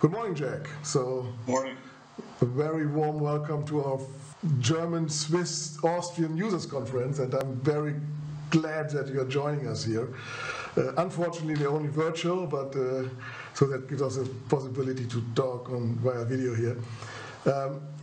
Good morning, Jack. Morning. A very warm welcome to our German, Swiss, Austrian users conference, and I'm very glad that you're joining us here. Unfortunately, only virtual, but so that gives us a possibility to talk via video here.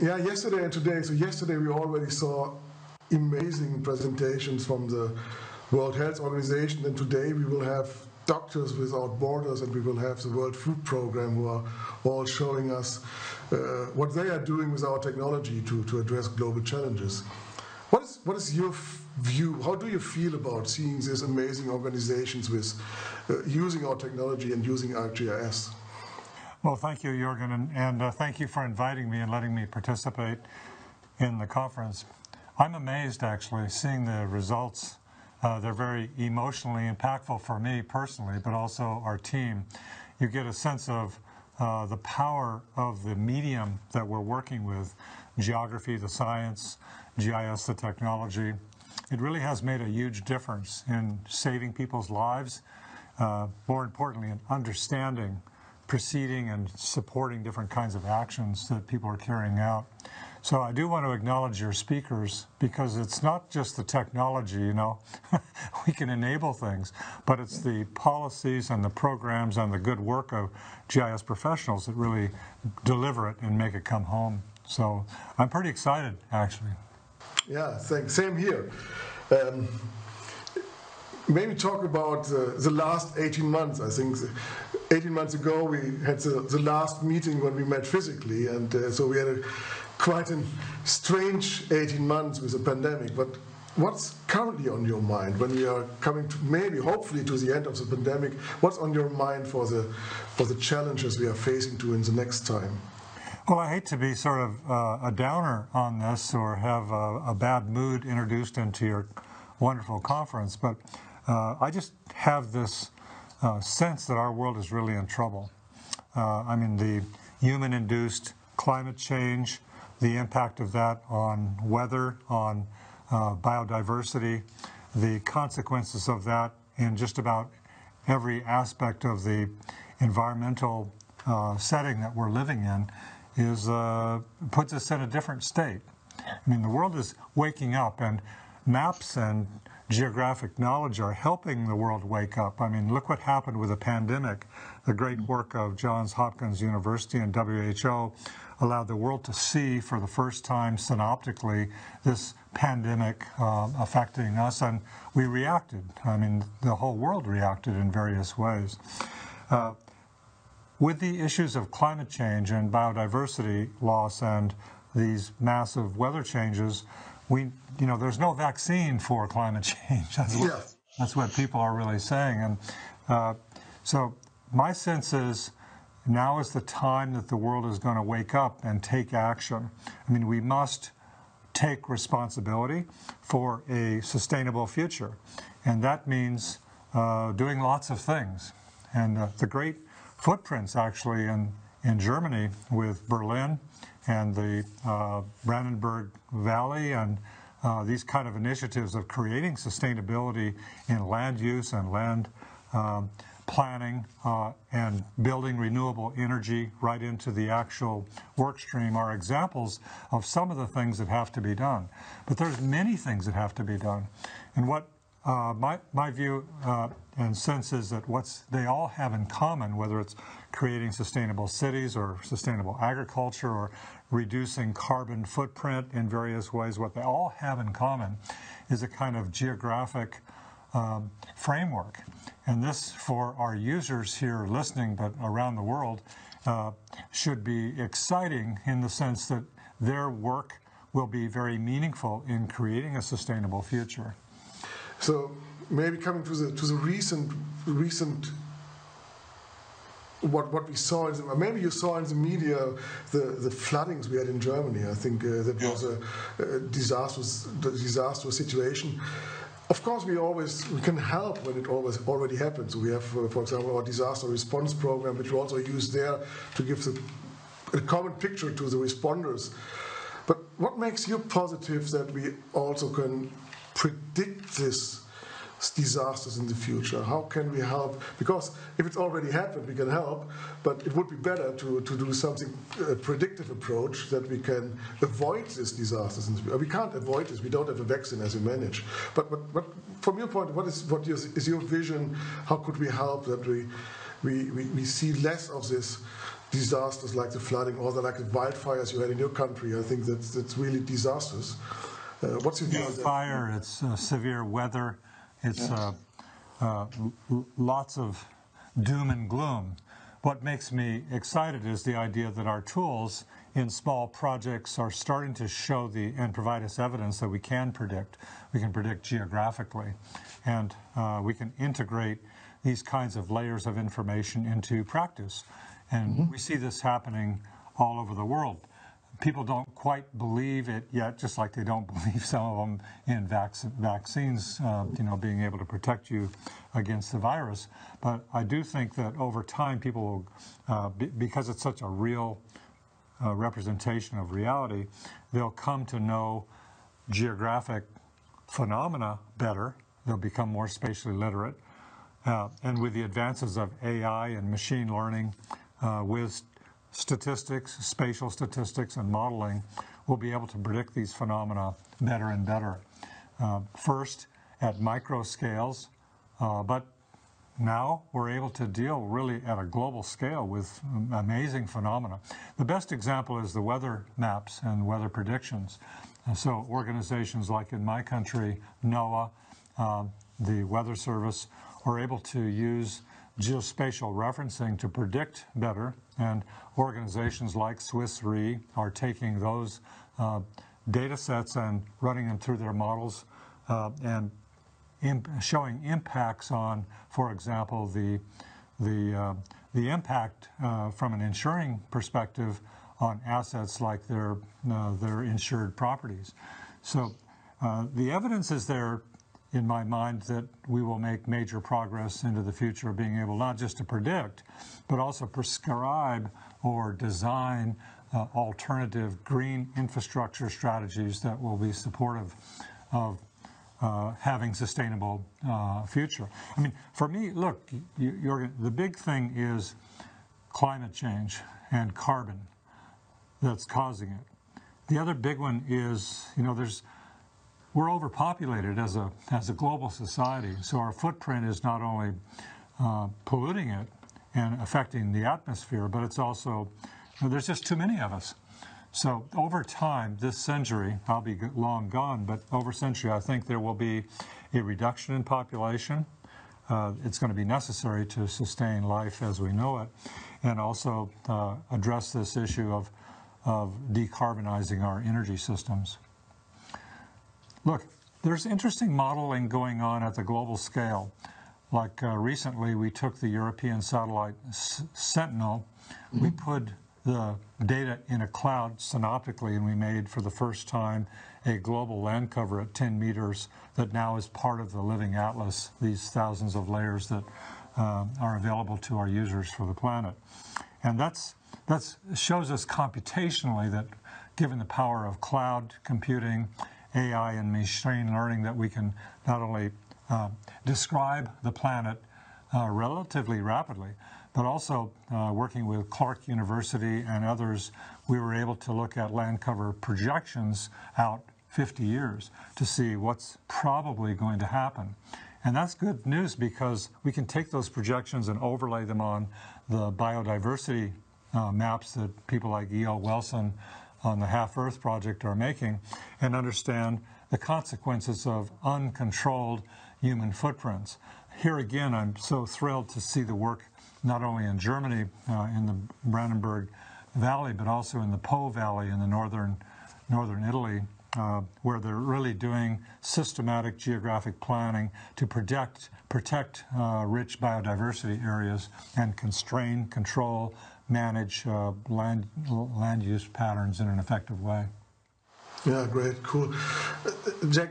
Yesterday and today. So yesterday we already saw amazing presentations from the World Health Organization, and today we will have Doctors Without Borders, and we will have the World Food Program, who are all showing us what they are doing with our technology to address global challenges. What is your view? How do you feel about seeing these amazing organizations with using our technology and using ArcGIS? Well, thank you, Jürgen, and thank you for inviting me and letting me participate in the conference. I'm amazed, actually, seeing the results. They're very emotionally impactful for me personally, but also our team. You get a sense of the power of the medium that we're working with, geography, the science, GIS, the technology. It really has made a huge difference in saving people's lives, more importantly, in understanding, preceding, and supporting different kinds of actions that people are carrying out. So I do want to acknowledge your speakers, because it's not just the technology, you know, we can enable things, but it's the policies and the programs and the good work of GIS professionals that really deliver it and make it come home. So I'm pretty excited, actually. Yeah, thanks. Same here. Maybe talk about the last 18 months. I think 18 months ago we had the last meeting when we met physically, and so we had quite a strange 18 months with the pandemic. But what's currently on your mind when we are coming to, maybe, hopefully, to the end of the pandemic? What's on your mind for the challenges we are facing in the next time? Well, I hate to be sort of a downer on this or have a bad mood introduced into your wonderful conference, but I just have this sense that our world is really in trouble. I mean, the human-induced climate change, the impact of that on weather, on biodiversity, the consequences of that in just about every aspect of the environmental setting that we're living in puts us in a different state. I mean, the world is waking up, and maps and geographic knowledge are helping the world wake up. I mean, look what happened with the pandemic. The great work of Johns Hopkins University and WHO allowed the world to see for the first time synoptically this pandemic affecting us, and we reacted. I mean, the whole world reacted in various ways. With the issues of climate change and biodiversity loss and these massive weather changes, there's no vaccine for climate change. That's what people are really saying. And so my sense is now is the time that the world is going to wake up and take action. I mean, we must take responsibility for a sustainable future. And that means doing lots of things. And the great footprints, actually, in Germany with Berlin and the Brandenburg Valley and these kind of initiatives of creating sustainability in land use and land planning and building renewable energy right into the actual work stream are examples of some of the things that have to be done. But there's many things that have to be done. And what my view and sense is that they all have in common, whether it's creating sustainable cities or sustainable agriculture or reducing carbon footprint in various ways, what they all have in common is a kind of geographic framework. And this, for our users here listening, but around the world, should be exciting in the sense that their work will be very meaningful in creating a sustainable future. So maybe coming to the recent what we saw, maybe you saw in the media the floodings we had in Germany. I think that was a disastrous situation. Of course, we can help when it already happens. So we have, for example, our disaster response program, which we also use there to give a common picture to the responders. But what makes you positive that we also can predict this disasters in the future? How can we help? Because if it's already happened, we can help, but it would be better to do something, a predictive approach that we can avoid these disasters. We can't avoid this. We don't have a vaccine as we manage. But from your point, what is your vision? How could we help that we see less of this disasters like the flooding or like the wildfires you had in your country? I think that's really disastrous. What's your view on that? Fire, it's severe weather, it's lots of doom and gloom. What makes me excited is the idea that our tools in small projects are starting to show and provide us evidence that we can predict. We can predict geographically, and we can integrate these kinds of layers of information into practice. And we see this happening all over the world. People don't quite believe it yet, just like they don't believe some of them in vaccines, being able to protect you against the virus. But I do think that over time, people will, because it's such a real representation of reality, they'll come to know geographic phenomena better. They'll become more spatially literate. And with the advances of AI and machine learning, with statistics, spatial statistics, and modeling, we'll be able to predict these phenomena better and better. First, at micro scales, but now we're able to deal really at a global scale with amazing phenomena. The best example is the weather maps and weather predictions. So organizations like in my country, NOAA, the Weather Service, are able to use geospatial referencing to predict better, and organizations like Swiss Re are taking those data sets and running them through their models and showing impacts on, for example, the impact from an insuring perspective on assets like their insured properties. So the evidence is there, in my mind, that we will make major progress into the future of being able not just to predict, but also prescribe or design alternative green infrastructure strategies that will be supportive of having sustainable future. I mean, for me, look, Jürgen, the big thing is climate change and carbon that's causing it. The other big one is, we're overpopulated as a global society, so our footprint is not only polluting it and affecting the atmosphere, but it's also, there's just too many of us. So over time, this century, I'll be long gone, but over century, I think there will be a reduction in population. It's going to be necessary to sustain life as we know it, and also address this issue of decarbonizing our energy systems. Look, there's interesting modeling going on at the global scale. Like recently, we took the European satellite Sentinel, we put the data in a cloud synoptically, and we made for the first time a global land cover at 10 meters that now is part of the living atlas, these thousands of layers that are available to our users for the planet. And that shows us computationally that given the power of cloud computing, AI and machine learning, that we can not only describe the planet relatively rapidly, but also working with Clark University and others, we were able to look at land cover projections out 50 years to see what's probably going to happen. And that's good news because we can take those projections and overlay them on the biodiversity maps that people like E.L. Wilson on the Half Earth Project are making, and understand the consequences of uncontrolled human footprints. Here again, I'm so thrilled to see the work not only in Germany, in the Brandenburg Valley, but also in the Po Valley in the northern Italy, where they're really doing systematic geographic planning to protect rich biodiversity areas and control, manage land use patterns in an effective way. Yeah, great, cool. Jack,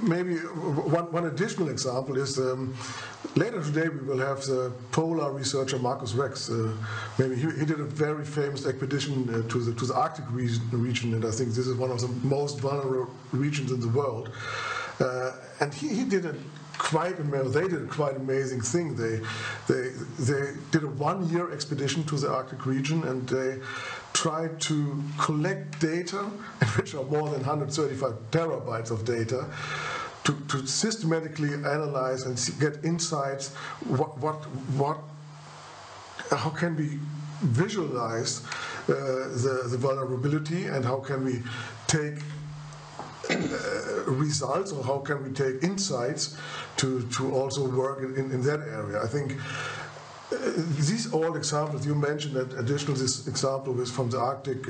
maybe one additional example is later today we will have the polar researcher Marcus Rex. Maybe he did a very famous expedition to the Arctic region, and I think this is one of the most vulnerable regions in the world. And he did a they did a quite amazing thing. They did a 1-year expedition to the Arctic region, and they tried to collect data, which are more than 135 terabytes of data, to systematically analyze and get insights. How can we visualize the vulnerability, and how can we take results, or how can we take insights to also work in that area? I think these all examples you mentioned, that additional this example was from the Arctic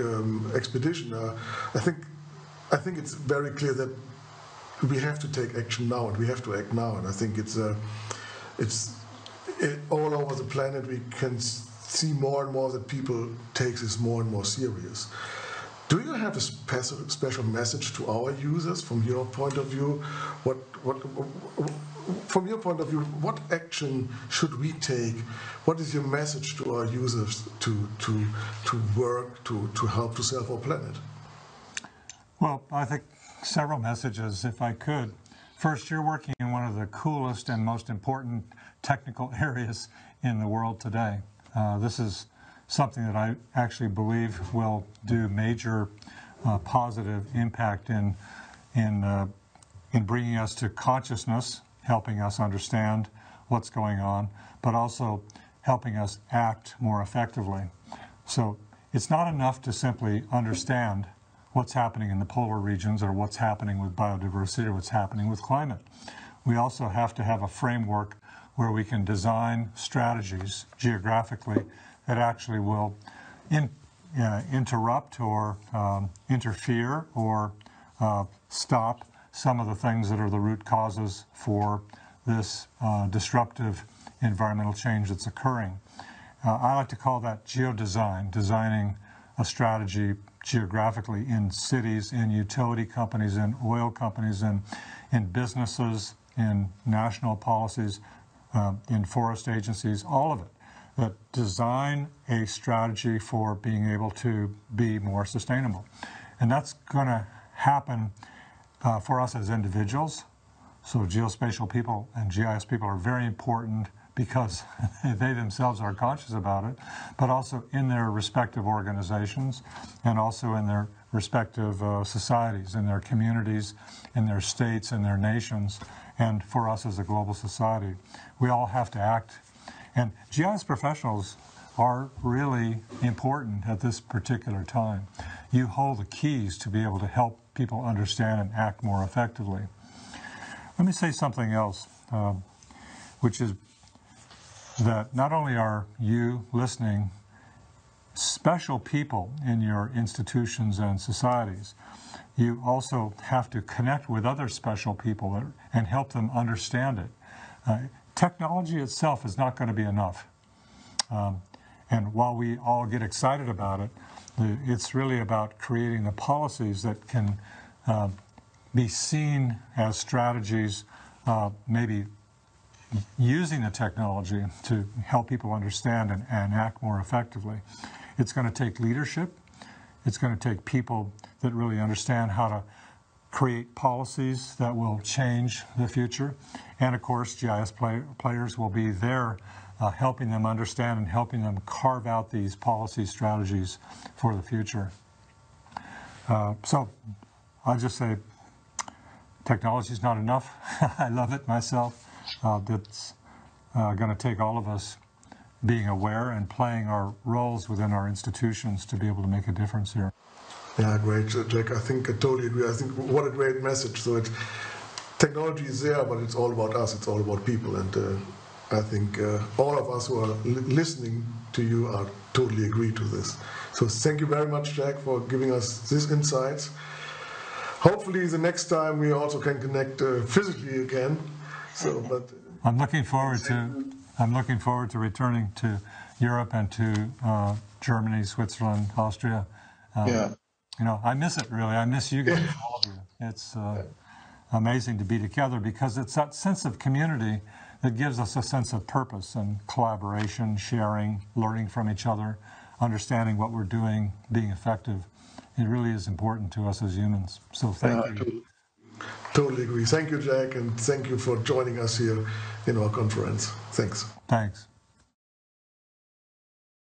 expedition. I think it's very clear that we have to take action now, and we have to act now. And I think it's all over the planet. We can see more and more that people take this more and more serious. Do you have a special message to our users from your point of view? From your point of view, what action should we take? What is your message to our users to work to help to save our planet? Well, I think several messages, if I could. First, you're working in one of the coolest and most important technical areas in the world today. This is something that I actually believe will do major positive impact in bringing us to consciousness, helping us understand what's going on, but also helping us act more effectively. So it's not enough to simply understand what's happening in the polar regions, or what's happening with biodiversity, or what's happening with climate. We also have to have a framework where we can design strategies geographically that actually will interrupt or interfere or stop some of the things that are the root causes for this disruptive environmental change that's occurring. I like to call that geodesign, designing a strategy geographically in cities, in utility companies, in oil companies, in businesses, in national policies, in forest agencies, all of it, that design a strategy for being able to be more sustainable. And that's going to happen for us as individuals. So geospatial people and GIS people are very important because they themselves are conscious about it, but also in their respective organizations and also in their respective societies, in their communities, in their states, in their nations, and for us as a global society. We all have to act. And GIS professionals are really important at this particular time. You hold the keys to be able to help people understand and act more effectively. Let me say something else, which is that not only are you listening special people in your institutions and societies, you also have to connect with other special people and help them understand it. Technology itself is not going to be enough. And while we all get excited about it, it's really about creating the policies that can be seen as strategies, maybe using the technology to help people understand and act more effectively. It's going to take leadership. It's going to take people that really understand how to create policies that will change the future. And of course, GIS players will be there helping them understand and helping them carve out these policy strategies for the future. So I'll just say technology is not enough. I love it myself. It's going to take all of us being aware and playing our roles within our institutions to be able to make a difference here. Yeah, great, Jack. I think I totally agree. I think what a great message. So technology is there, but it's all about us. It's all about people. And I think all of us who are listening to you are totally agree to this. So thank you very much, Jack, for giving us these insights. Hopefully the next time we also can connect physically again. So, but I'm looking forward to returning to Europe and to Germany, Switzerland, Austria. You know, I miss it really. I miss you guys, all of you. It's amazing to be together because it's that sense of community that gives us a sense of purpose and collaboration, sharing, learning from each other, understanding what we're doing, being effective. It really is important to us as humans. So thank you. Totally agree. Thank you, Jack, and thank you for joining us here in our conference. Thanks. Thanks.